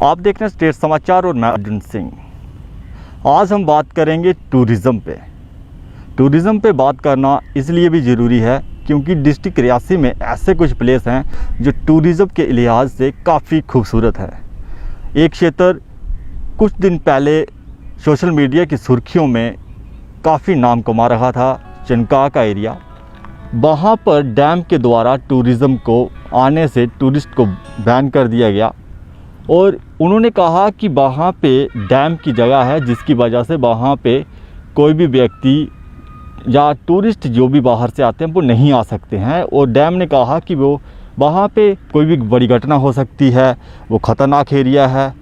आप देख रहे हैं स्टेट समाचार और मैं अर्जुन सिंह। आज हम बात करेंगे टूरिज़्म पे। टूरिज़्म पे बात करना इसलिए भी ज़रूरी है क्योंकि डिस्ट्रिक्ट रियासी में ऐसे कुछ प्लेस हैं जो टूरिज़्म के लिहाज से काफ़ी खूबसूरत है। एक क्षेत्र कुछ दिन पहले सोशल मीडिया की सुर्खियों में काफ़ी नाम कमा रहा था, चनका का एरिया। वहाँ पर डैम के द्वारा टूरिज़्म को आने से टूरिस्ट को बैन कर दिया गया और उन्होंने कहा कि वहाँ पे डैम की जगह है जिसकी वजह से वहाँ पे कोई भी व्यक्ति या टूरिस्ट जो भी बाहर से आते हैं वो नहीं आ सकते हैं। और डैम ने कहा कि वो वहाँ पे कोई भी बड़ी घटना हो सकती है, वो ख़तरनाक एरिया है।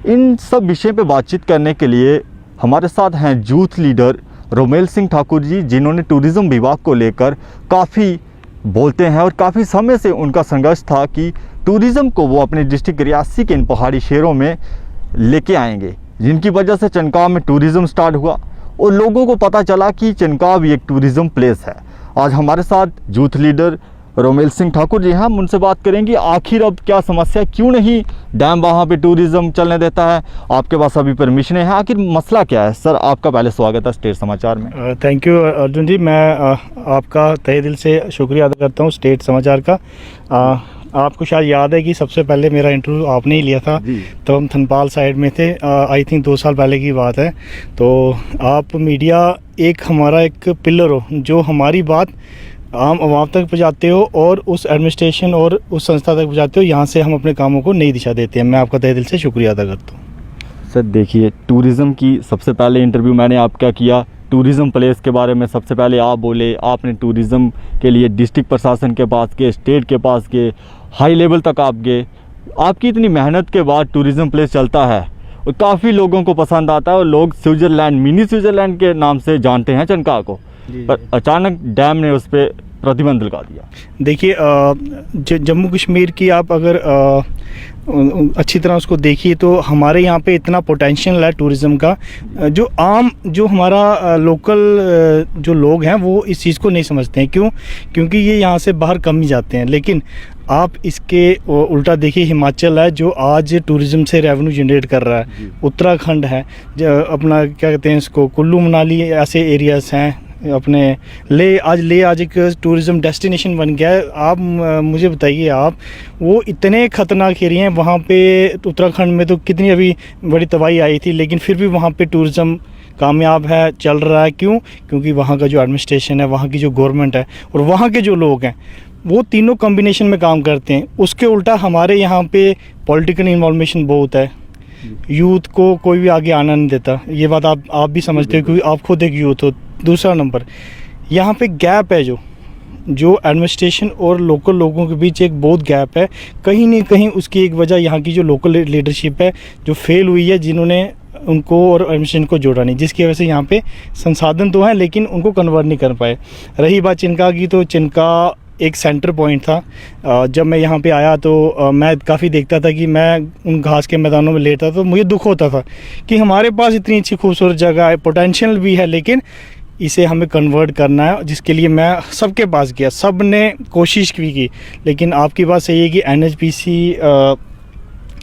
इन सब विषय पे बातचीत करने के लिए हमारे साथ हैं यूथ लीडर रोमेल सिंह ठाकुर जी, जिन्होंने टूरिज़्म विभाग को लेकर काफ़ी बोलते हैं और काफ़ी समय से उनका संघर्ष था कि टूरिज़्म को वो अपने डिस्ट्रिक्ट रियासी के इन पहाड़ी शहरों में लेके आएंगे, जिनकी वजह से चनका में टूरिज़्म स्टार्ट हुआ और लोगों को पता चला कि चनका भी एक टूरिज़्म प्लेस है। आज हमारे साथ यूथ लीडर रोमेल सिंह ठाकुर जी हैं, हम उनसे बात करेंगे आखिर अब क्या समस्या, क्यों नहीं डैम वहाँ पे टूरिज़्म चलने देता है, आपके पास अभी परमिशनें हैं, आखिर मसला क्या है। सर, आपका पहले स्वागत है स्टेट समाचार में। थैंक यू अर्जुन जी, मैं आपका तहे दिल से शुक्रिया अदा करता हूँ स्टेट समाचार का। आपको शायद याद है कि सबसे पहले मेरा इंटरव्यू आपने ही लिया था, तो हम थनपाल साइड में थे, आई थिंक 2 साल पहले की बात है। तो आप मीडिया एक हमारा एक पिलर हो जो हमारी बात आम आवाम तक पहुँचाते हो और उस एडमिनिस्ट्रेशन और उस संस्था तक पहुँचाते हो, यहाँ से हम अपने कामों को नई दिशा देते हैं। मैं आपका तहे दिल से शुक्रिया अदा करता हूँ। सर देखिए, टूरिज़्म की सबसे पहले इंटरव्यू मैंने आपका किया, टूरिज़्म प्लेस के बारे में सबसे पहले आप बोले, आपने टूरिज़्म के लिए डिस्ट्रिक्ट प्रशासन के पास गए, स्टेट के पास गए, हाई लेवल तक आप गए। आपकी इतनी मेहनत के बाद टूरिज़्म प्लेस चलता है और काफ़ी लोगों को पसंद आता है और लोग स्विट्ज़रलैंड, मिनी स्विट्ज़रलैंड के नाम से जानते हैं चनका को, पर अचानक डैम ने उस पर प्रतिबंध लगा दिया। देखिए, जम्मू कश्मीर की आप अगर अच्छी तरह उसको देखिए तो हमारे यहाँ पे इतना पोटेंशियल है टूरिज़्म का, जो हमारा लोकल जो लोग हैं वो इस चीज़ को नहीं समझते हैं। क्यों? क्योंकि ये यहाँ से बाहर कम ही जाते हैं। लेकिन आप इसके उल्टा देखिए, हिमाचल है जो आज टूरिज़्म से रेवेन्यू जनरेट कर रहा है, उत्तराखंड है, अपना क्या कहते हैं इसको, कुल्लू मनाली, ऐसे एरियाज़ हैं, अपने ले आज एक टूरिज़्म डेस्टिनेशन बन गया है। आप मुझे बताइए, आप वो इतने ख़तरनाक एरिया हैं वहाँ पे, उत्तराखंड में तो कितनी अभी बड़ी तबाही आई थी, लेकिन फिर भी वहाँ पे टूरिज़्म कामयाब है, चल रहा है। क्यों? क्योंकि वहाँ का जो एडमिनिस्ट्रेशन है, वहाँ की जो गवर्नमेंट है और वहाँ के जो लोग हैं वो तीनों कॉम्बिनेशन में काम करते हैं। उसके उल्टा हमारे यहाँ पे पॉलिटिकल इन्वॉल्वेशन बहुत है, यूथ को कोई भी आगे आना नहीं देता। ये बात आप भी समझते हो क्योंकि आप खुद एक यूथ हो। दूसरा नंबर, यहाँ पे गैप है जो एडमिनिस्ट्रेशन और लोकल लोगों के बीच एक बहुत गैप है। कहीं ना कहीं उसकी एक वजह यहाँ की जो लोकल लीडरशिप है जो फेल हुई है, जिन्होंने उनको और एडमिनिस्ट्रेशन को जोड़ा नहीं, जिसकी वजह से यहाँ पे संसाधन तो हैं लेकिन उनको कन्वर्ट नहीं कर पाए। रही बात चिनका की, तो चिनका एक सेंटर पॉइंट था। जब मैं यहाँ पे आया तो मैं काफ़ी देखता था कि मैं उन घास के मैदानों में लेटा था, तो मुझे दुख होता था कि हमारे पास इतनी अच्छी खूबसूरत जगह है, पोटेंशियल भी है, लेकिन इसे हमें कन्वर्ट करना है, जिसके लिए मैं सबके पास गया, सब ने कोशिश भी की। लेकिन आपकी बात सही है कि NHPC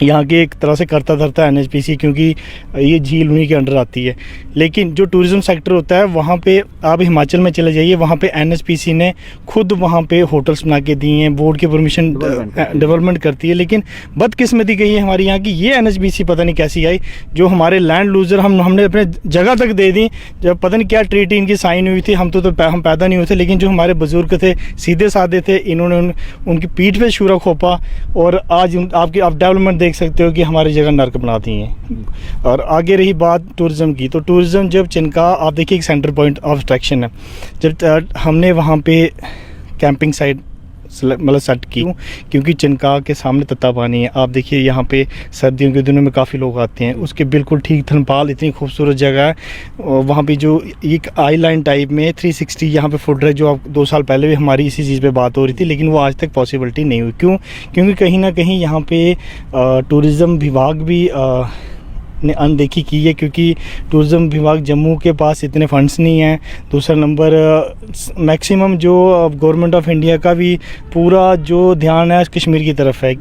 यहाँ के एक तरह से करता धरता है NHPC, क्योंकि ये झील उन्हीं के अंडर आती है। लेकिन जो टूरिज़्म सेक्टर होता है वहाँ पे आप हिमाचल में चले जाइए, वहाँ पे NHPC ने खुद वहाँ पे होटल्स बना के दिए हैं, बोर्ड की परमिशन डेवलपमेंट करती है। लेकिन बदकिस्मती कही है हमारी यहाँ की, ये NHPC पता नहीं कैसी आई, जो हमारे लैंड लूजर हमने अपने जगह तक दे दी। जब पता नहीं क्या ट्रीटी इनकी साइन हुई थी, हम पैदा नहीं हुए थे, लेकिन जो हमारे बुजुर्ग थे सीधे साधे थे, इन्होंने उनकी पीठ पर छुरा खोपा और आज आप डेवलपमेंट देख सकते हो कि हमारी जगह नर्क बनाती हैं। और आगे रही बात टूरिज़्म की, तो टूरिज़्म जब चिनका, आप देखिए एक सेंटर पॉइंट ऑफ अट्रैक्शन है। जब हमने वहाँ पे कैंपिंग साइट मतलब सेट की, क्योंकि चिनका के सामने तत्ता पानी है। आप देखिए यहाँ पे सर्दियों के दिनों में काफ़ी लोग आते हैं, उसके बिल्कुल ठीक थनपाल इतनी खूबसूरत जगह है। वहाँ पे जो एक आई लाइन टाइप में 360 यहाँ पे फुट है, जो आप 2 साल पहले भी हमारी इसी चीज़ पे बात हो रही थी, लेकिन वो आज तक पॉसिबिलिटी नहीं हुई। क्यों? क्योंकि कहीं ना कहीं यहाँ पे टूरिज़्म विभाग भी ने अनदेखी की है, क्योंकि टूरिज़्म विभाग जम्मू के पास इतने फंड्स नहीं हैं। दूसरा नंबर मैक्सिमम जो गवर्नमेंट ऑफ इंडिया का भी पूरा जो ध्यान है कश्मीर की तरफ है।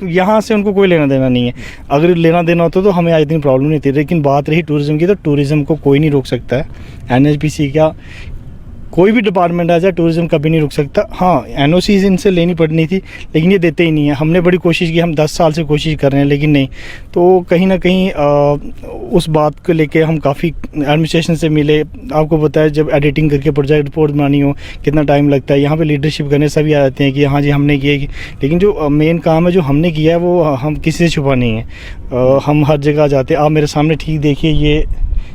यहाँ से उनको कोई लेना देना नहीं है। अगर लेना देना होता तो हमें आज दिन प्रॉब्लम नहीं थी। लेकिन बात रही टूरिज़्म की, तो टूरिज़्म को कोई नहीं रोक सकता है। NHPC का कोई भी डिपार्टमेंट आ जाए, टूरिज़्म कभी नहीं रुक सकता। हाँ, NOCs इनसे लेनी पड़नी थी, लेकिन ये देते ही नहीं है। हमने बड़ी कोशिश की, हम 10 साल से कोशिश कर रहे हैं, लेकिन नहीं। तो कहीं ना कहीं उस बात को लेके हम काफ़ी एडमिनिस्ट्रेशन से मिले। आपको पता है, जब एडिटिंग करके प्रोजेक्ट रिपोर्ट बनानी हो कितना टाइम लगता है। यहाँ पे लीडरशिप करने सभी आ जाते हैं कि हाँ जी हमने किया, लेकिन जो मेन काम है जो हमने किया है वो हम किसी से छुपा नहीं है। हम हर जगह जाते हैं। आप मेरे सामने ठीक देखिए, ये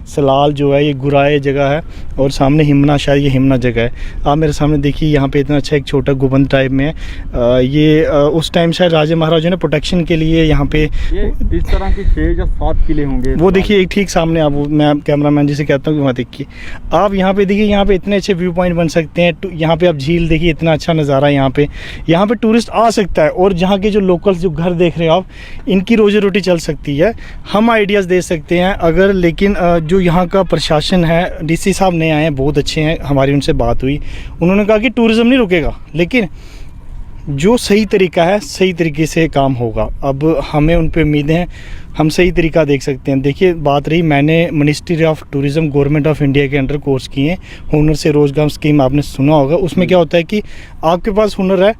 सलाल जो है ये गुराए जगह है, और सामने हिमना, शायद ये हिमना जगह है। आप मेरे सामने देखिए, यहाँ पे इतना अच्छा एक छोटा गुबंद टाइप में है। ये उस टाइम शायद राजा महाराजा ने प्रोटेक्शन के लिए यहाँ पे इस तरह के 6 या 7 किले होंगे। वो देखिए एक ठीक सामने, आप मैं कैमरामैन जी से कहता हूँ कि वहाँ देखिए आप, यहाँ पे देखिए, यहाँ पे इतने अच्छे व्यू पॉइंट बन सकते हैं। यहाँ पे आप झील देखिए, इतना अच्छा नज़ारा है यहाँ पे टूरिस्ट आ सकता है। और जहाँ के जो लोकल्स जो घर देख रहे हो आप, इनकी रोजी रोटी चल सकती है। हम आइडियाज़ दे सकते हैं अगर, लेकिन जो यहाँ का प्रशासन है, DC साहब नए आए हैं, बहुत अच्छे हैं। हमारी उनसे बात हुई, उन्होंने कहा कि टूरिज़्म नहीं रुकेगा, लेकिन जो सही तरीका है सही तरीके से काम होगा। अब हमें उन पे उम्मीदें हैं, हम सही तरीका देख सकते हैं। देखिए बात रही, मैंने ministry of tourism government of India के अंडर कोर्स किए हैं। हुनर से रोज़गार स्कीम आपने सुना होगा। उसमें क्या होता है कि आपके पास हुनर है,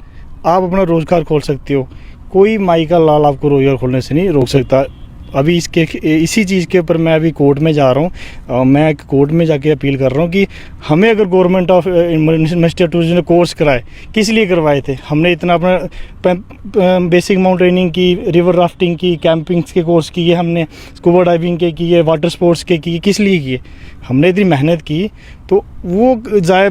आप अपना रोज़गार खोल सकते हो। कोई माई का लाल आपको रोज़गार खोलने से नहीं रोक सकता। अभी इसी चीज़ के ऊपर मैं अभी कोर्ट में जा रहा हूँ। मैं कोर्ट में जाके अपील कर रहा हूँ कि हमें अगर government of ministry of tourism ने कोर्स कराए, किस लिए करवाए थे? हमने इतना अपना बेसिक माउंटेनिंग की, रिवर राफ्टिंग की, कैंपिंग्स के कोर्स किए, हमने स्कूबा डाइविंग के किए, वाटर स्पोर्ट्स के किए, किस लिए किए? हमने इतनी मेहनत की, तो वो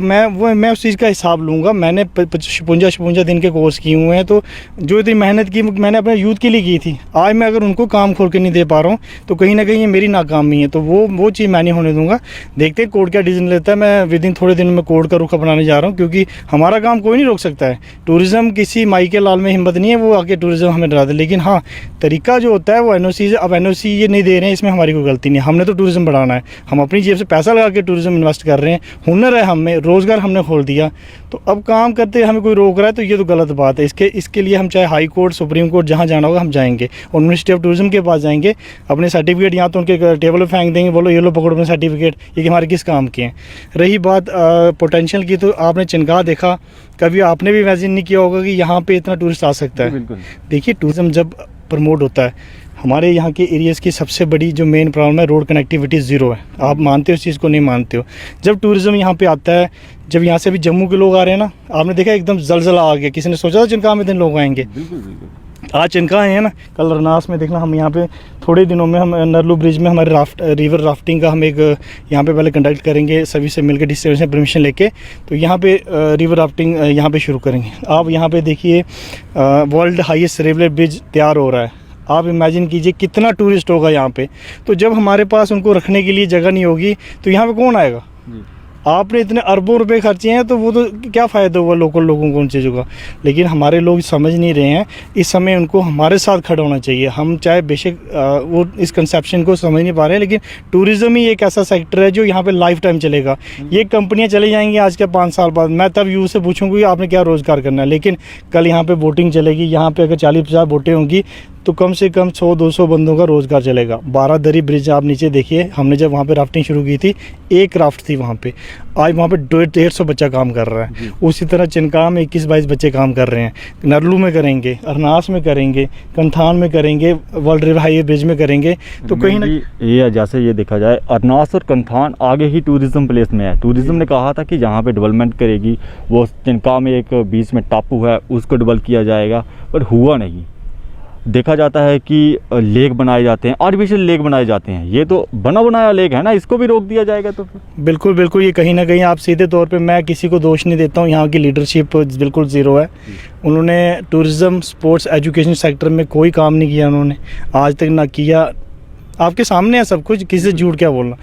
मैं उस चीज़ का हिसाब लूँगा। मैंने 55 दिन के कोर्स किए हुए हैं, तो जो इतनी मेहनत की मैंने अपने यूथ के लिए की थी, आज मैं अगर उनको काम खोल के नहीं दे पा रहा हूँ तो कहीं ना कहीं ये मेरी नाकामी है। तो वो चीज़ मैं नहीं होने दूँगा। देखते हैं कोर्ट क्या डिसीजन लेता है। मैं विद इन थोड़े दिन में कोर्ट का रुख अपनाने जा रहा हूँ, क्योंकि हमारा काम कोई नहीं रोक सकता है। टूरिज़्म किसी माई के लाल में हिम्मत नहीं है वो आके टूरिज़्म हमें डरा दे। लेकिन हाँ, तरीका जो होता है वो NOC से, अब NOC ये नहीं दे रहे हैं, इसमें हमारी कोई गलती नहीं है। हमने तो टूरिज़्म बढ़ाना है, हम अपनी जेब से पैसा लगा के टूरिज़्म इन्वेस्ट कर रहे हैं। हुनर है हमें, रोज़गार हमने खोल दिया, तो अब काम करते हमें कोई रोक रहा है तो ये तो गलत बात है। इसके लिए हम चाहे हाई कोर्ट, सुप्रीम कोर्ट, जहाँ जाना होगा हम जाएंगे और मिनिस्ट्री ऑफ टूरिज़्म के पास जाएंगे। अपने सर्टिफिकेट यहाँ तो उनके टेबल पर फेंक देंगे, बोलो ये लो पकड़ो अपने सर्टिफिकेट, ये हमारे किस काम के हैं। रही बात पोटेंशियल की, तो आपने चिनगाह देखा, कभी आपने भी इमेजिन नहीं किया होगा कि यहाँ पे इतना टूरिस्ट आ सकता है। देखिए टूरिज़्म जब प्रमोट होता है, हमारे यहाँ के एरियाज़ की सबसे बड़ी जो मेन प्रॉब्लम है, रोड कनेक्टिविटी ज़ीरो है। आप मानते हो इस चीज़ को, नहीं मानते हो? जब टूरिज़्म यहाँ पे आता है, जब यहाँ से भी जम्मू के लोग आ रहे हैं ना, आपने देखा एकदम जलजला आ गया। किसी ने सोचा था चिनगाह में दिन लोग आएंगे? आज चिनगाह आए हैं ना, कल रनास में देखना। हम यहाँ पे थोड़े दिनों में हम नरलू ब्रिज में हमारे रिवर राफ्टिंग का हम एक यहाँ पे पहले कंडक्ट करेंगे, सभी से मिलकर डिस्ट्रिक्ट से परमिशन लेके, तो यहाँ पे रिवर राफ्टिंग यहाँ पे शुरू करेंगे। आप यहाँ पे देखिए वर्ल्ड हाईएस्ट रिवर ब्रिज तैयार हो रहा है। आप इमेजिन कीजिए कितना टूरिस्ट होगा यहाँ पे। तो जब हमारे पास उनको रखने के लिए जगह नहीं होगी तो यहाँ पे कौन आएगा? आपने इतने अरबों रुपए खर्चे हैं, तो वो तो क्या फ़ायदा हुआ लोकल लोगों को उन चीज़ों का। लेकिन हमारे लोग समझ नहीं रहे हैं। इस समय उनको हमारे साथ खड़ा होना चाहिए। हम चाहे बेशक वो इस कंसेप्शन को समझ नहीं पा रहे हैं, लेकिन टूरिज़्म ही एक ऐसा सेक्टर है जो यहाँ पे लाइफ टाइम चलेगा। ये कंपनियाँ चली जाएंगी आज के 5 साल बाद, मैं तब यूँ से पूछूँगी आपने क्या रोज़गार करना है। लेकिन कल यहाँ पर बोटिंग चलेगी, यहाँ पर अगर 40-50 बोटें होंगी तो कम से कम 100-200 बंदों का रोज़गार चलेगा। 12 दरी ब्रिज आप नीचे देखिए, हमने जब वहाँ पे राफ्टिंग शुरू की थी, एक राफ्ट थी वहाँ पे, आज वहाँ पे 150 बच्चा काम कर रहा है। उसी तरह चिनगाह में 21-22 बच्चे काम कर रहे हैं, नरलू में करेंगे, अरनास में करेंगे, कंथान में करेंगे, वर्ल्ड रिवर हाईवे ब्रिज में करेंगे। तो कहीं ना ये जैसे ये देखा जाए, अरनास और कंथान आगे ही टूरिज़्म प्लेस में है। टूरिज़्म ने कहा था कि जहाँ पे डेवलपमेंट करेगी, वो चिनगाह में एक बीच में टापू है उसको डेवलप किया जाएगा, पर हुआ नहीं। देखा जाता है कि लेक बनाए जाते हैं, आर्टिफिशियल लेक बनाए जाते हैं। ये तो बना बनाया लेक है ना, इसको भी रोक दिया जाएगा तो फिर? बिल्कुल बिल्कुल, ये कहीं ना कहीं आप सीधे तौर पे, मैं किसी को दोष नहीं देता हूँ, यहाँ की लीडरशिप बिल्कुल ज़ीरो है। उन्होंने टूरिज़्म, स्पोर्ट्स, एजुकेशन सेक्टर में कोई काम नहीं किया उन्होंने, आज तक ना किया। आपके सामने है सब कुछ, किसी से झूठ क्या बोलना।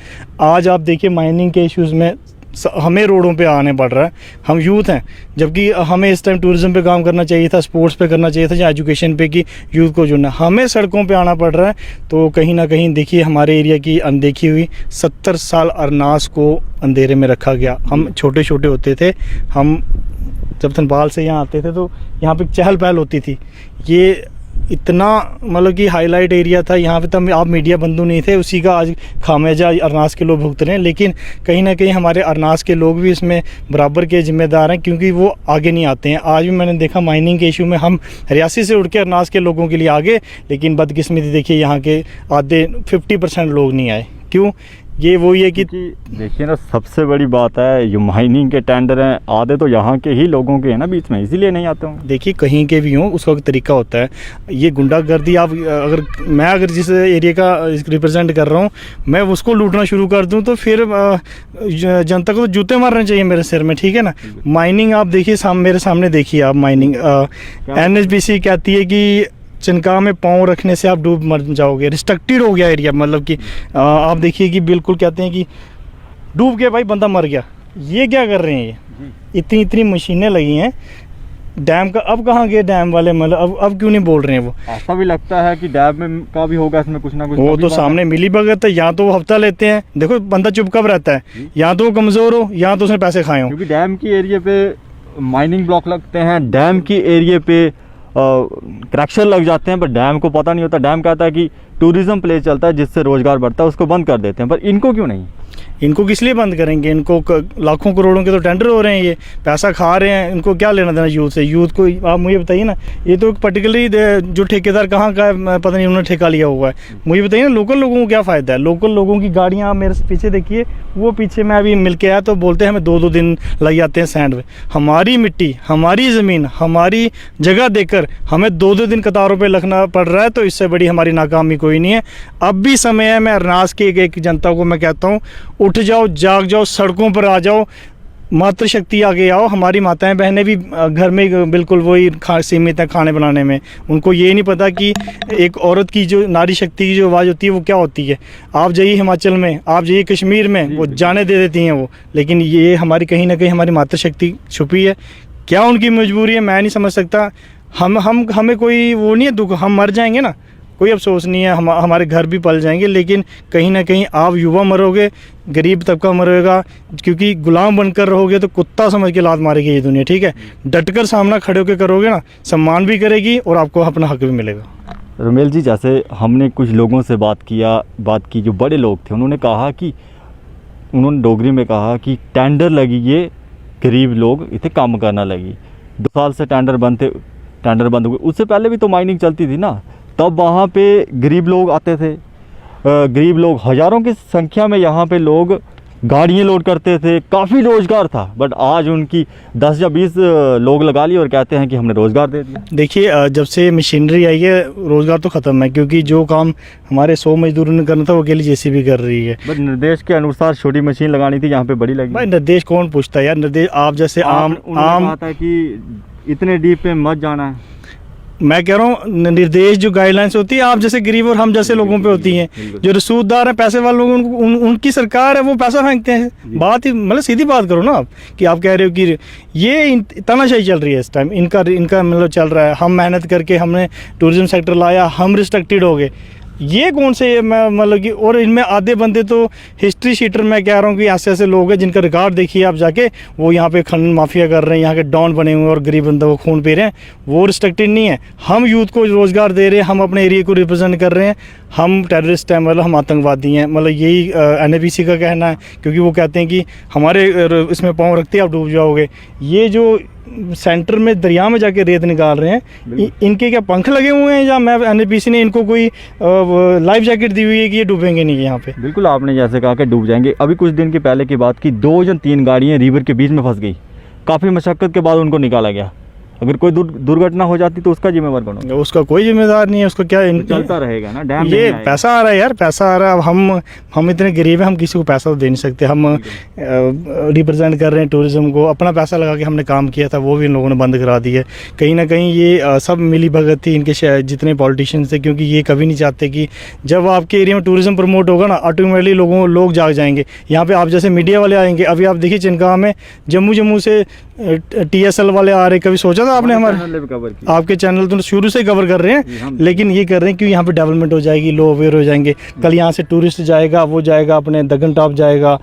आज आप देखिए माइनिंग के इश्यूज़ में हमें रोडों पे आने पड़ रहा है। हम यूथ हैं, जबकि हमें इस टाइम टूरिज्म पे काम करना चाहिए था, स्पोर्ट्स पे करना चाहिए था या एजुकेशन पे, कि यूथ को जुड़ना, हमें सड़कों पे आना पड़ रहा है। तो कहीं ना कहीं देखिए हमारे एरिया की अनदेखी हुई। 70 साल अरनास को अंधेरे में रखा गया। हम छोटे छोटे होते थे, हम जब धनपाल से यहाँ आते थे तो यहाँ पे चहल पहल होती थी। ये इतना मतलब कि हाईलाइट एरिया था, यहाँ पे तब आप मीडिया बंधु नहीं थे, उसी का आज खामियाजा अरनास के लोग भुगत रहे हैं। लेकिन कहीं ना कहीं हमारे अरनास के लोग भी इसमें बराबर के जिम्मेदार हैं, क्योंकि वो आगे नहीं आते हैं। आज भी मैंने देखा माइनिंग के इशू में हम रियासी से उड़ के अरनास के लोगों के लिए आगे, लेकिन बदकिस्मती देखिए यहाँ के आधे 50% लोग नहीं आए। क्यों? ये वही है कि देखिए ना, सबसे बड़ी बात है ये माइनिंग के टेंडर हैं, आधे तो यहाँ के ही लोगों के हैं ना बीच में, इसीलिए नहीं आते होंगे। देखिए कहीं के भी हों, उसका एक तरीका होता है। ये गुंडागर्दी, आप अगर जिस एरिया का रिप्रेजेंट कर रहा हूँ, मैं उसको लूटना शुरू कर दूँ तो फिर जनता को तो जूते मारने चाहिए मेरे सिर में, ठीक है ना। माइनिंग आप देखिए, मेरे सामने देखिए आप माइनिंग, NHPC कहती है कि चिनका में पाँव रखने से आप डूब मर जाओगे, रिस्ट्रिक्टेड हो गया एरिया। मतलब कि आप देखिए कि बिल्कुल कहते हैं कि डूब के भाई बंदा मर गया। ये क्या कर रहे हैं? ये इतनी इतनी मशीनें लगी हैं डैम का, अब कहाँ गए डैम वाले? मतलब अब क्यों नहीं बोल रहे हैं वो? ऐसा भी लगता है कि डैम में का भी होगा इसमें कुछ ना कुछ। वो तो सामने मिली भगत है, या तो वो हफ्ता लेते हैं। देखो बंदा चुप कब रहता है, या तो वो कमज़ोर हो या तो उसने पैसे खाए हो। क्योंकि डैम की एरिया पे माइनिंग ब्लॉक लगते हैं, डैम की एरिया पे करेक्शन लग जाते हैं, पर डैम को पता नहीं होता। डैम कहता है कि टूरिज्म प्लेस चलता है जिससे रोजगार बढ़ता है, उसको बंद कर देते हैं। पर इनको क्यों नहीं? इनको किस लिए बंद करेंगे? इनको लाखों करोड़ों के तो टेंडर हो रहे हैं, ये पैसा खा रहे हैं। इनको क्या लेना देना यूथ से? यूथ को आप मुझे बताइए ना, ये तो पर्टिकुलरली जो ठेकेदार कहाँ का है पता नहीं, उन्होंने ठेका लिया हुआ है। मुझे बताइए ना, लोकल लोगों को क्या फ़ायदा है? लोकल लोगों की गाड़ियाँ मेरे पीछे देखिए, वो पीछे मैं अभी मिल के आया तो बोलते हैं हमें 2-2 दिन लग जाते हैं सैंड में। हमारी मिट्टी, हमारी ज़मीन, हमारी जगह देकर हमें 2-2 दिन कतारों पर लगना पड़ रहा है, तो इससे बड़ी हमारी नाकामी कोई नहीं है। अब भी समय है, मैं अरनास की एक जनता को मैं कहता हूँ, उठ जाओ, जाग जाओ, सड़कों पर आ जाओ, मातृशक्ति आगे आओ। हमारी माताएं बहनें भी घर में बिल्कुल वही सीमित है खाने बनाने में। उनको ये नहीं पता कि एक औरत की जो नारी शक्ति की जो आवाज़ होती है वो क्या होती है। आप जाइए हिमाचल में, आप जाइए कश्मीर में, वो जाने दे देती हैं वो। लेकिन ये हमारी कहीं ना कहीं हमारी मातृशक्ति छुपी है। क्या उनकी मजबूरी है मैं नहीं समझ सकता। हमें कोई वो नहीं है दुख, हम मर जाएंगे ना, कोई अफसोस नहीं है, हमारे घर भी पल जाएंगे। लेकिन कहीं ना कहीं आप युवा मरोगे, गरीब तबका मरेगा, क्योंकि गुलाम बनकर रहोगे तो कुत्ता समझ के लात मारेगी ये दुनिया, ठीक है। डटकर सामना खड़े होकर करोगे ना, सम्मान भी करेगी और आपको अपना हक भी मिलेगा। रोमेल जी, जैसे हमने कुछ लोगों से बात की, जो बड़े लोग थे, उन्होंने डोगरी में कहा कि टेंडर लगी, ये गरीब लोग इतने काम करना लगी। 2 साल से टेंडर बंद हो गए। उससे पहले भी तो माइनिंग चलती थी ना, तब वहाँ पे गरीब लोग आते थे। गरीब लोग हज़ारों की संख्या में यहाँ पे लोग गाड़ियाँ लोड करते थे, काफ़ी रोज़गार था। बट आज उनकी 10 या 20 लोग लगा लिए और कहते हैं कि हमने रोज़गार दे दिया। देखिए जब से मशीनरी आई है रोज़गार तो ख़त्म है, क्योंकि जो काम हमारे 100 मजदूरों ने करना था वो अकेली JCB कर रही है। बट निर्देश के अनुसार छोटी मशीन लगानी थी, यहाँ पे बड़ी लगी। भाई निर्देश कौन पूछता है यार? निर्देश आप जैसे आम बात है कि इतने डीप पे मत जाना है। मैं कह रहा हूँ निर्देश जो गाइडलाइंस होती है आप जैसे गरीब और हम जैसे लोगों पे होती हैं। जो रसूखदार हैं, पैसे वाले लोग, उनकी सरकार है, वो पैसा फेंकते हैं। बात ही मतलब सीधी बात करो ना आप, कि आप कह रहे हो कि ये तानाशाही चल रही है इस टाइम, इनका मतलब चल रहा है। हम मेहनत करके हमने टूरिज्म सेक्टर लाया, हम रिस्ट्रिक्टेड हो गए। ये कौन से मतलब कि, और इनमें आधे बंदे तो हिस्ट्री शीटर, मैं कह रहा हूँ कि ऐसे ऐसे लोग हैं जिनका रिकॉर्ड देखिए आप जाके, वो यहाँ पे खनन माफिया कर रहे हैं, यहाँ के डॉन बने हुए हैं और गरीब बंदों को खून पी रहे हैं। वो रिस्ट्रिक्टेड नहीं है। हम यूथ को रोज़गार दे रहे हैं, हम अपने एरिया को रिप्रेजेंट कर रहे हैं। हम टेररिस्ट हैं, मतलब हम आतंकवादी हैं, मतलब यही NHPC का कहना है। क्योंकि वो कहते हैं कि हमारे इसमें पाँव रखते आप डूब जाओगे। ये जो सेंटर में दरिया में जाके रेत निकाल रहे हैं, इनके क्या पंख लगे हुए हैं, या मैं NHPC ने इनको कोई लाइफ जैकेट दी हुई है कि ये डूबेंगे नहीं यहाँ पे? बिल्कुल, आपने जैसे कहा कि डूब जाएंगे। अभी कुछ दिन के पहले की बात की, 2 या 3 गाड़ियाँ रिवर के बीच में फंस गई। काफ़ी मशक्क़त के बाद उनको निकाला गया। अगर कोई दुर्घटना हो जाती तो उसका जिम्मेवार कौन होगा? उसका कोई जिम्मेदार नहीं है, उसको क्या तो चलता रहेगा ना, डैम ये नहीं आएगा। पैसा आ रहा है यार, पैसा आ रहा है। अब हम इतने गरीब हैं, हम किसी को पैसा तो दे नहीं सकते। हम रिप्रेजेंट कर रहे हैं टूरिज्म को, अपना पैसा लगा के हमने काम किया था, वो भी इन लोगों ने बंद करा दिया। कहीं ना कहीं ये सब मिली भगत थी इनके जितने पॉलिटिशियंस थे, क्योंकि ये कभी नहीं चाहते कि जब आपके एरिया में टूरिज्म प्रमोट होगा ना, ऑटोमेटिकली लोग जाग जाएंगे। यहाँ पे आप जैसे मीडिया वाले आएंगे, अभी आप देखिए चिनकाह में जम्मू से TSL वाले आ रहे, कभी सोचा था आपने? आपके चैनल तो शुरू से कवर कर रहे हैं, लेकिन ये कर रहे हैं कि यहाँ पे डेवलपमेंट हो जाएगी, लोग अवेयर हो जाएंगे। कल यहाँ से टूरिस्ट जाएगा, वो जाएगा अपने दगन टॉप जाएगा,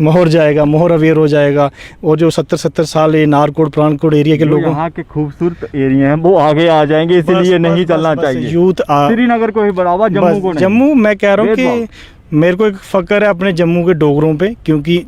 मोहर जाएगा, मोहर अवेयर हो जाएगा। और जो 70 साल ये नारकोट प्राणकोट एरिया के लोगों, यहाँ के खूबसूरत एरिया हैं, वो आगे आ जाएंगे, इसीलिए नहीं चलना चाहिए। यूथ श्रीनगर को ही बढ़ावा, जम्मू को नहीं। जम्मू मैं कह रहा हूँ कि मेरे को एक फ़क्र है अपने जम्मू के डोगरों पे, क्योंकि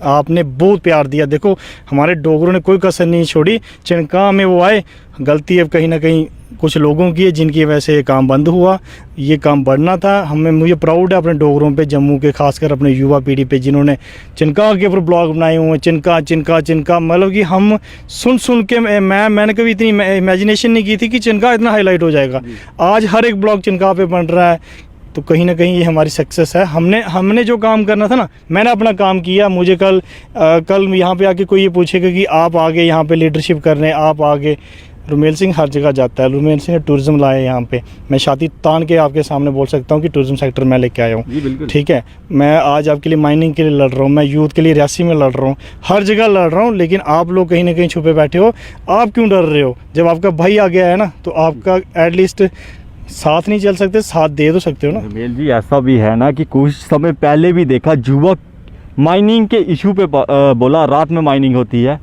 आपने बहुत प्यार दिया। देखो हमारे डोगरों ने कोई कसर नहीं छोड़ी। चिनकाह में वो आए, गलती अब कहीं ना कहीं कुछ लोगों की है जिनकी वजह से ये काम बंद हुआ। ये काम बढ़ना था। मुझे प्राउड है अपने डोगरों पे, जम्मू के, खासकर अपने युवा पीढ़ी पे, जिन्होंने चिनकाह के ऊपर ब्लॉग बनाए हुए हैं। चिनकाह चिनकाह चिनकाह, मतलब कि हम सुन के मैंने कभी इतनी इमेजिनेशन नहीं की थी कि चिनकाह इतना हाईलाइट हो जाएगा। आज हर एक ब्लॉग चिनकाह पे बन रहा है, तो कहीं ना कहीं ये हमारी सक्सेस है। हमने जो काम करना था ना, मैंने अपना काम किया। मुझे कल यहाँ पे आके कोई ये पूछेगा कि आप आगे यहाँ पे लीडरशिप कर रहे हैं, आप आगे। रुमेल सिंह हर जगह जाता है, रुमेल सिंह ने टूरिज्म लाया यहाँ पे। मैं छाती तान के आपके सामने बोल सकता हूँ कि टूरिज्म सेक्टर मैं लेके आया हूँ, ठीक है। मैं आज आपके लिए माइनिंग के लिए लड़ रहा हूँ, मैं यूथ के लिए रियासी में लड़ रहा हूँ, हर जगह लड़ रहा हूँ। लेकिन आप लोग कहीं ना कहीं छुपे बैठे हो। आप क्यों डर रहे हो? जब आपका भाई आ गया है ना, तो आपका एटलीस्ट साथ नहीं चल सकते, साथ दे तो सकते हो ना। रुमेल जी ऐसा भी है ना कि कुछ समय पहले भी देखा, युवक माइनिंग के इशू पे बोला, रात में माइनिंग होती है,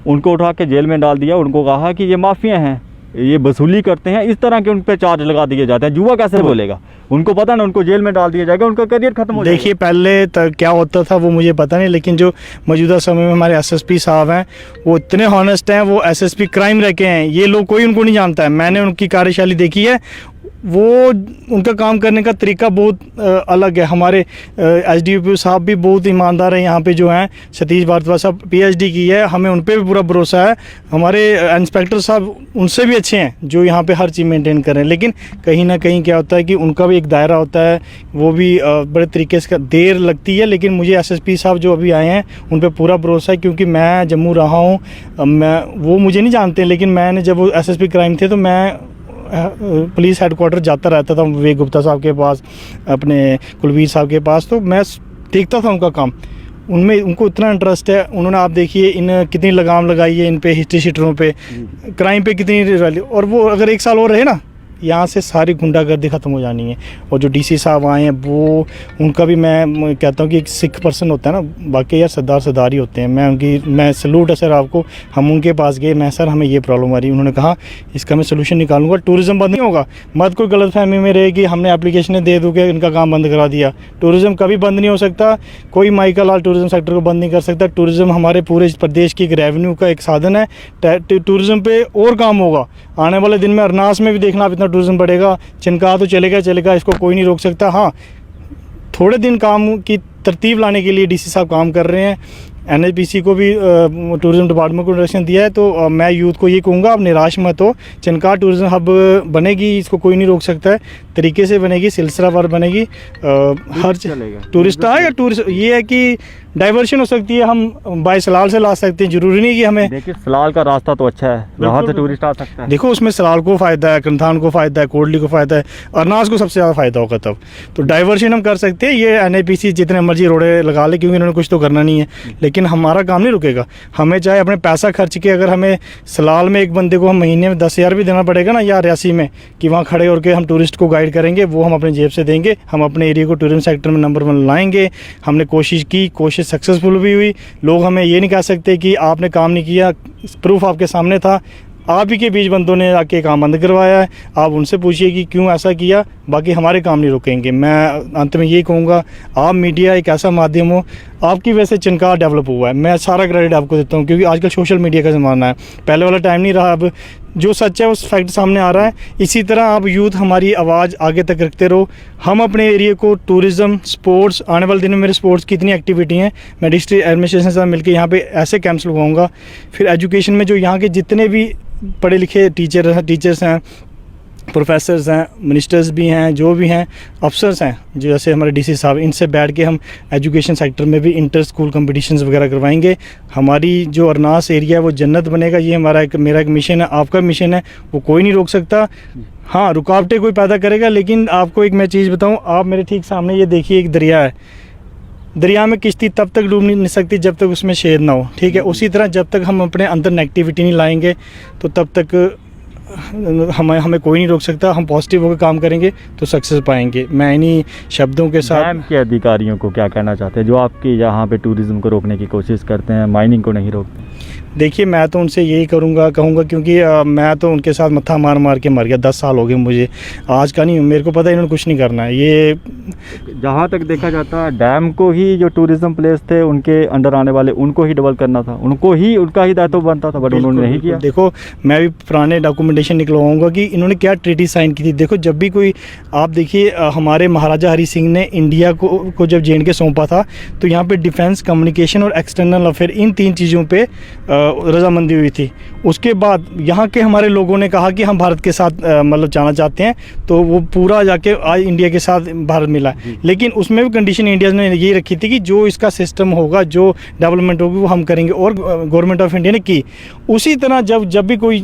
उनको उठा के जेल में डाल दिया। उनको कहा कि ये माफिया हैं, ये वसूली करते हैं, इस तरह के उन पे चार्ज लगा दिए जाते हैं। युवा कैसे बोलेगा? उनको पता ना, उनको जेल में डाल दिया जाएगा, उनका करियर खत्म हो जाएगा। देखिए पहले तक क्या होता था वो मुझे पता नहीं, लेकिन जो मौजूदा समय में हमारे SSP साहब हैं, वो इतने हॉनेस्ट हैं। वो SSP क्राइम रखे हैं, ये लोग कोई उनको नहीं जानता है। मैंने उनकी कार्यशैली देखी है, वो उनका काम करने का तरीका बहुत अलग है। हमारे SDPO साहब भी बहुत ईमानदार हैं यहाँ पे जो हैं। सतीश भारद्वाज साहब PhD की है, हमें उन पर भी पूरा भरोसा है। हमारे इंस्पेक्टर साहब उनसे भी अच्छे हैं, जो यहाँ पे हर चीज़ मेंटेन कर रहे हैं। लेकिन कहीं ना कहीं क्या होता है कि उनका भी एक दायरा होता है, वो भी बड़े तरीके से देर लगती है। लेकिन मुझे SSP साहब जो अभी आए हैं उन पर पूरा भरोसा है, क्योंकि मैं जम्मू रहा हूँ। वो मुझे नहीं जानते, लेकिन मैंने जब वो SSP क्राइम थे तो मैं पुलिस हेडक्वार्टर जाता रहता था, विवेक गुप्ता साहब के पास, अपने कुलवीर साहब के पास। तो मैं देखता था उनका काम, उनमें उनको इतना इंटरेस्ट है। उन्होंने, आप देखिए इन कितनी लगाम लगाई है इन पे, हिस्ट्री शीटरों पे, क्राइम पे कितनी रैली। और वो अगर 1 साल और रहे ना, यहाँ से सारी गुंडागर्दी ख़त्म हो जानी है। और जो DC साहब आए हैं, वो उनका भी मैं कहता हूँ कि एक सिख पर्सन होता है ना, बाकी यार सरदार ही होते हैं। मैं सैल्यूट है सर आपको। हम उनके पास गए, मैं सर हमें ये प्रॉब्लम आ रही है। उन्होंने कहा इसका मैं सोल्यूशन निकालूंगा, टूरिज़्म बंद नहीं होगा। मत कोई गलतफहमी में रहे कि हमने एप्लीकेशनें दे दूँ के इनका काम बंद करा दिया। टूरिज़्म कभी बंद नहीं हो सकता, कोई माइकल लाल टूरिज़्म सेक्टर को बंद नहीं कर सकता। टूरिज़्म हमारे पूरे प्रदेश की एक रेवेन्यू का एक साधन है। टूरिज़्म पे और काम होगा आने वाले दिन में। अरनास में भी देखना आप, इतना टूरिज़्म बढ़ेगा। चिनकाह तो चलेगा, इसको कोई नहीं रोक सकता। हाँ, थोड़े दिन काम की तरतीब लाने के लिए DC साहब काम कर रहे हैं। NHPC को भी टूरिज़्म डिपार्टमेंट को डायरेक्शन दिया है। तो मैं यूथ को ये कहूँगा, आप निराश मत हो। चिनकाह टूरिज़्म हब बनेगी, इसको कोई नहीं रोक सकता है। तरीके से बनेगी, सिलसिलावार बनेगी। हर टूरिस्ट आएगा। टूरिस्ट ये है कि डाइवर्शन हो सकती है, हम बाय सलाल से ला सकते हैं, जरूरी नहीं कि हमें। देखिए सलाल का रास्ता तो अच्छा है, वहाँ से टूरिस्ट आ सकता है। देखो उसमें सलाल को फ़ायदा है, कंथान को फ़ायदा है, कोटली को फ़ायदा है, अरनास को सबसे ज़्यादा फ़ायदा होगा तब। तो डाइवर्शन हम कर सकते हैं। ये NHPC जितने मर्जी रोड़े लगा ले, क्योंकि इन्होंने कुछ तो करना नहीं है। लेकिन हमारा काम नहीं रुकेगा। हमें चाहे अपने पैसा खर्च के, अगर हमें सलाल में एक बंदे को हम महीने में 10,000 भी देना पड़ेगा ना, या रियासी में, कि वहाँ खड़े होकर हम टूरिस्ट को गाइड करेंगे, वो हम अपने जेब से देंगे। हम अपने एरिया को टूरिज्म सेक्टर में नंबर 1 लाएंगे। हमने कोशिश की, कोशिश सक्सेसफुल भी हुई। लोग हमें ये नहीं कह सकते कि आपने काम नहीं किया, प्रूफ आपके सामने था। आप ही के बीच बंदों ने आके काम बंद करवाया है। आप उनसे पूछिए कि क्यों ऐसा किया। बाकी हमारे काम नहीं रुकेंगे। मैं अंत में यही कहूँगा, आप मीडिया एक ऐसा माध्यम हो, आपकी वजह से चिनका डेवलप हुआ है। मैं सारा क्रेडिट आपको देता हूँ, क्योंकि आजकल सोशल मीडिया का ज़माना है, पहले वाला टाइम नहीं रहा। अब जो सच है उस फैक्ट सामने आ रहा है। इसी तरह आप यूथ हमारी आवाज़ आगे तक रखते रहो। हम अपने एरिया को टूरिज़्म, स्पोर्ट्स, आने वाले दिनों में मेरे स्पोर्ट्स की इतनी एक्टिविटी हैं, मैं डिस्ट्रिक्ट एडमिनिस्ट्रेशन के साथ मिलकर यहाँ पे ऐसे कैंप्स लगवाऊंगा। फिर एजुकेशन में जो यहाँ के जितने भी पढ़े लिखे टीचर्स हैं, प्रोफेसर्स हैं, मिनिस्टर्स भी हैं, जो भी हैं, अफसर्स हैं, जो जैसे हमारे डीसी साहब, इनसे बैठ के हम एजुकेशन सेक्टर में भी इंटर स्कूल कंपटीशंस वगैरह करवाएंगे। हमारी जो अरनास एरिया है वो जन्नत बनेगा। ये मेरा एक मिशन है, आपका मिशन है, वो कोई नहीं रोक सकता। हाँ, रुकावटें कोई पैदा करेगा, लेकिन आपको एक मैं चीज़ बताऊँ, आप मेरे ठीक सामने ये देखिए एक दरिया है। दरिया में किश्ती तब तक डूब नहीं सकती जब तक उसमें शेर ना हो, ठीक है। उसी तरह जब तक हम अपने अंदर नेगेटिविटी नहीं लाएंगे तो तब तक हमें कोई नहीं रोक सकता। हम पॉजिटिव होकर काम करेंगे तो सक्सेस पाएंगे। मैं इन्हीं शब्दों के साथ डैम के अधिकारियों को क्या कहना चाहते हैं जो आपके यहाँ पे टूरिज़्म को रोकने की कोशिश करते हैं, माइनिंग को नहीं रोकते? देखिए, मैं तो उनसे यही कहूँगा, क्योंकि मैं तो उनके साथ मत्था मार मार के मर गया। 10 साल हो गए मुझे, आज का नहीं। मेरे को पता है इन्होंने कुछ नहीं करना है। ये जहाँ तक देखा जाता है, डैम को ही जो टूरिज़्म प्लेस थे उनके अंडर आने वाले, उनको ही डेवलप करना था, उनका ही दायित्व बनता था, बट उन्होंने नहीं किया। देखो, मैं भी पुराने डॉक्यूमेंटेशन निकलवाऊंगा कि इन्होंने क्या ट्रीटी साइन की थी। देखो, जब भी कोई, आप देखिए, हमारे महाराजा हरी सिंह ने इंडिया को जब JNK सौंपा था, तो यहाँ पे डिफेंस, कम्युनिकेशन और एक्सटर्नल अफेयर, इन 3 चीज़ों पे रजामंदी हुई थी। उसके बाद यहाँ के हमारे लोगों ने कहा कि हम भारत के साथ मतलब जाना चाहते हैं, तो वो पूरा जाके आज इंडिया के साथ भारत मिला। लेकिन उसमें भी कंडीशन इंडिया ने ये रखी थी कि जो इसका सिस्टम होगा, जो डेवलपमेंट होगी, वो हम करेंगे, और गवर्नमेंट ऑफ इंडिया ने की। उसी तरह जब भी कोई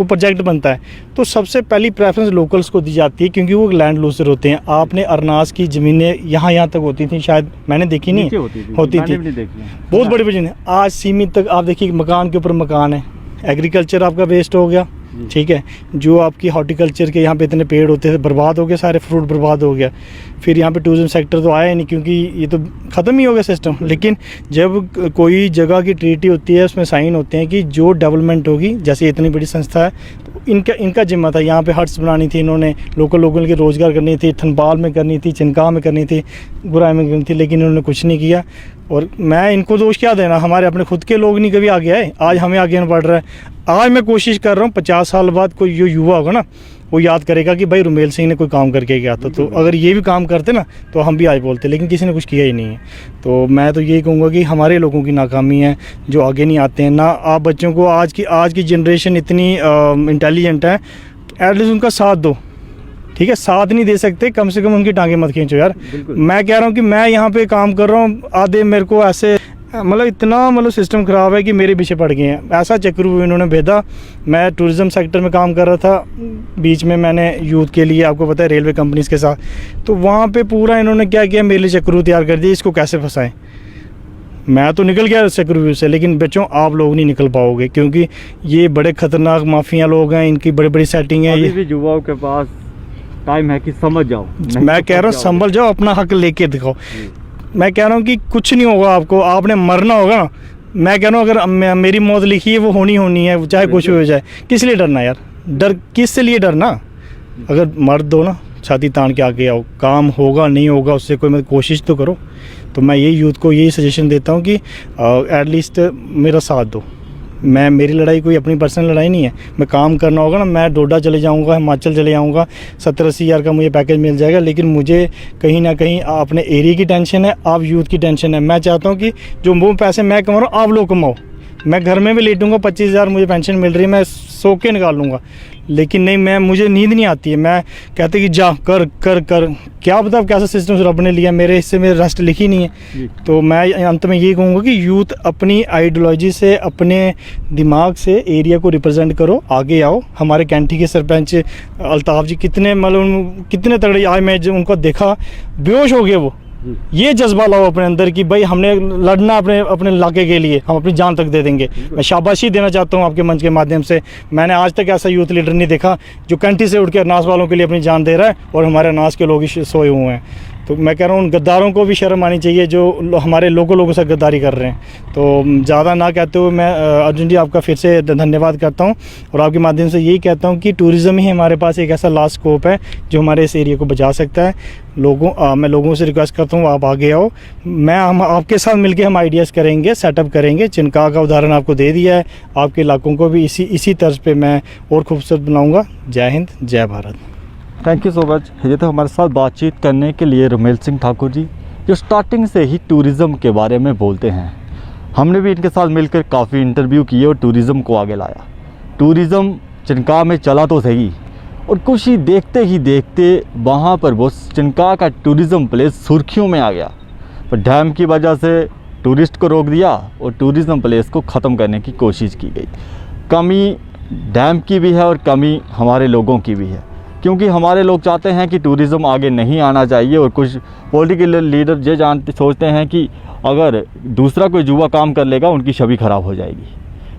प्रोजेक्ट बनता है तो सबसे पहली प्रेफरेंस लोकल्स को दी जाती है, क्योंकि वो लैंड लूजर होते हैं। आपने अरनास की ज़मीनें यहाँ तक होती थी, शायद मैंने देखी नहीं, होती थी बहुत बड़ी बड़ी ज़मीनें। आज सीमित तक आप देखिए, मकान के ऊपर मकान है। एग्रीकल्चर आपका वेस्ट हो गया, ठीक है। जो आपकी हॉर्टिकल्चर के यहाँ पे इतने पेड़ होते थे, बर्बाद हो गए, सारे फ्रूट बर्बाद हो गया। फिर यहाँ पे टूरिज्म सेक्टर तो आया ही नहीं, क्योंकि ये तो ख़त्म ही हो गया सिस्टम। लेकिन जब कोई जगह की ट्रीटी होती है, उसमें साइन होते हैं कि जो डेवलपमेंट होगी, जैसे इतनी बड़ी संस्था है, तो इनका जिम्मा था। यहाँ पे हट्स बनानी थी इन्होंने, लोगों के रोज़गार करनी थी, थनपाल में करनी थी, चिनका में करनी थी, गुराई में करनी थी, लेकिन इन्होंने कुछ नहीं किया। और मैं इनको दोष क्या देना, हमारे अपने खुद के लोग नहीं कभी आगे आए, आज हमें आगे बढ़ रहा है। आज मैं कोशिश कर रहा हूँ, 50 साल बाद कोई जो युवा होगा ना, वो याद करेगा कि भाई रुमेल सिंह ने कोई काम करके गया था। तो अगर ये भी काम करते ना, तो हम भी आज बोलते, लेकिन किसी ने कुछ किया ही नहीं है। तो मैं तो यही कहूँगा कि हमारे लोगों की नाकामी है, जो आगे नहीं आते हैं ना। आप बच्चों को, आज की जनरेशन इतनी इंटेलिजेंट है, एटलीस्ट उनका साथ दो, ठीक है। साथ नहीं दे सकते, कम से कम उनकी टांगे मत खींचो यार। मैं कह रहा हूँ कि मैं यहाँ पे काम कर रहा हूँ, आधे मेरे को ऐसे मतलब इतना सिस्टम ख़राब है कि मेरे पीछे पड़ गए हैं। ऐसा चक्रू इन्होंने भेजा। मैं टूरिज़्म सेक्टर में काम कर रहा था, बीच में मैंने यूथ के लिए, आपको पता है, रेलवे कंपनीज़ के साथ, तो वहाँ पे पूरा इन्होंने क्या किया, मेरे लिए चक्रू तैयार कर दिया, इसको कैसे फंसाएं। मैं तो निकल गया चक्रू से, लेकिन बच्चों आप लोग नहीं निकल पाओगे, क्योंकि ये बड़े ख़तरनाक माफिया लोग हैं, इनकी बड़ी बड़ी सेटिंग है। ये युवाओं के पास टाइम है कि समझ जाओ। मैं कह रहा हूँ संभल जाओ, अपना हक लेके दिखाओ। मैं कह रहा हूँ कि कुछ नहीं होगा आपको, आपने मरना होगा ना। मैं कह रहा हूँ, अगर मेरी मौत लिखी है, वो होनी है, चाहे कुछ भी हो जाए। किस लिए डरना यार, डर किस लिए डरना। अगर मर्द दो ना, छाती तान के आगे आओ, काम होगा नहीं होगा उससे कोई मत, कोशिश तो करो। तो मैं यही यूथ को यही सजेशन देता हूँ कि एटलीस्ट मेरा साथ दो। मेरी लड़ाई कोई अपनी पर्सनल लड़ाई नहीं है। मैं काम करना होगा ना, मैं डोडा चले जाऊंगा, हिमाचल चले जाऊंगा, 70-80 हज़ार का मुझे पैकेज मिल जाएगा। लेकिन मुझे कहीं ना कहीं अपने एरिया की टेंशन है, आप यूथ की टेंशन है। मैं चाहता हूँ कि जो वो पैसे मैं कमा रहा हूँ, आप लोग कमाओ। मैं घर में भी लेटूंगा, 25 हज़ार मुझे पेंशन मिल रही है, मैं सो के निकाल लूँगा। लेकिन नहीं, मुझे नींद नहीं आती है। मैं कहते कि जा कर कर कर, क्या पता कैसा सिस्टम रब ने लिया, मेरे हिस्से में रेस्ट लिखी नहीं है। तो मैं अंत में ये कहूँगा कि यूथ अपनी आइडियोलॉजी से, अपने दिमाग से एरिया को रिप्रेजेंट करो, आगे आओ। हमारे कैंटी के सरपंच अल्ताफ़ जी कितने तगड़े, आज मैं जब उनको देखा बेहोश हो गए वो। ये जज्बा लाओ अपने अंदर कि भाई हमने लड़ना अपने इलाके के लिए, हम अपनी जान तक दे देंगे। मैं शाबाशी देना चाहता हूँ आपके मंच के माध्यम से। मैंने आज तक ऐसा यूथ लीडर नहीं देखा जो कैंटी से उठ के अरनास वालों के लिए अपनी जान दे रहा है, और हमारे अरनास के लोग ही सोए हुए हैं। तो मैं कह रहा हूँ उन गद्दारों को भी शर्म आनी चाहिए जो हमारे लोगों से गद्दारी कर रहे हैं। तो ज़्यादा ना कहते हुए मैं अर्जुन जी आपका फिर से धन्यवाद करता हूँ और आपके माध्यम से यही कहता हूँ कि टूरिज़्म ही हमारे पास एक ऐसा लास्ट स्कोप है जो हमारे इस एरिया को बचा सकता है। मैं लोगों से रिक्वेस्ट करता हूँ आप आगे आओ, हम आपके साथ मिलके हम आइडियाज़ करेंगे, सेटअप करेंगे। चिनका का उदाहरण आपको दे दिया है, आपके इलाकों को भी इसी तर्ज पे मैं और खूबसूरत बनाऊँगा। जय हिंद, जय Bharat. Thank you so much. ये तो हमारे साथ बातचीत करने के लिए रोमेल सिंह ठाकुर जी, जो स्टार्टिंग से ही टूरिज़्म के बारे में बोलते हैं। हमने भी इनके साथ मिलकर काफ़ी इंटरव्यू किए और टूरिज़्म को आगे लाया। टूरिज़्म चिनका में चला तो सही, और कुछ ही देखते वहाँ पर वो चिनका का टूरिज़्म प्लेस सुर्खियों में आ गया। पर डैम की वजह से टूरिस्ट को रोक दिया और टूरिज़्म प्लेस को ख़त्म करने की कोशिश की गई। कमी डैम की भी है और कमी हमारे लोगों की भी है, क्योंकि हमारे लोग चाहते हैं कि टूरिज़्म आगे नहीं आना चाहिए। और कुछ पॉलिटिकल लीडर ये सोचते हैं कि अगर दूसरा कोई जुआ काम कर लेगा उनकी छवि ख़राब हो जाएगी,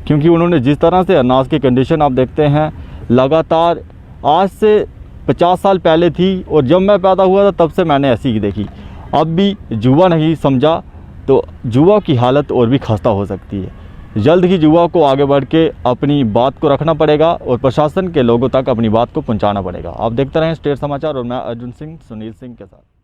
क्योंकि उन्होंने जिस तरह से अनाज की कंडीशन आप देखते हैं लगातार आज से 50 साल पहले थी, और जब मैं पैदा हुआ था तब से मैंने ऐसी ही देखी। अब भी जुआ नहीं समझा तो जुआ की हालत और भी खस्ता हो सकती है। जल्द ही जुआ को आगे बढ़ के अपनी बात को रखना पड़ेगा और प्रशासन के लोगों तक अपनी बात को पहुंचाना पड़ेगा। आप देखते रहें स्टेट समाचार और मैं अर्जुन सिंह सुनील सिंह के साथ।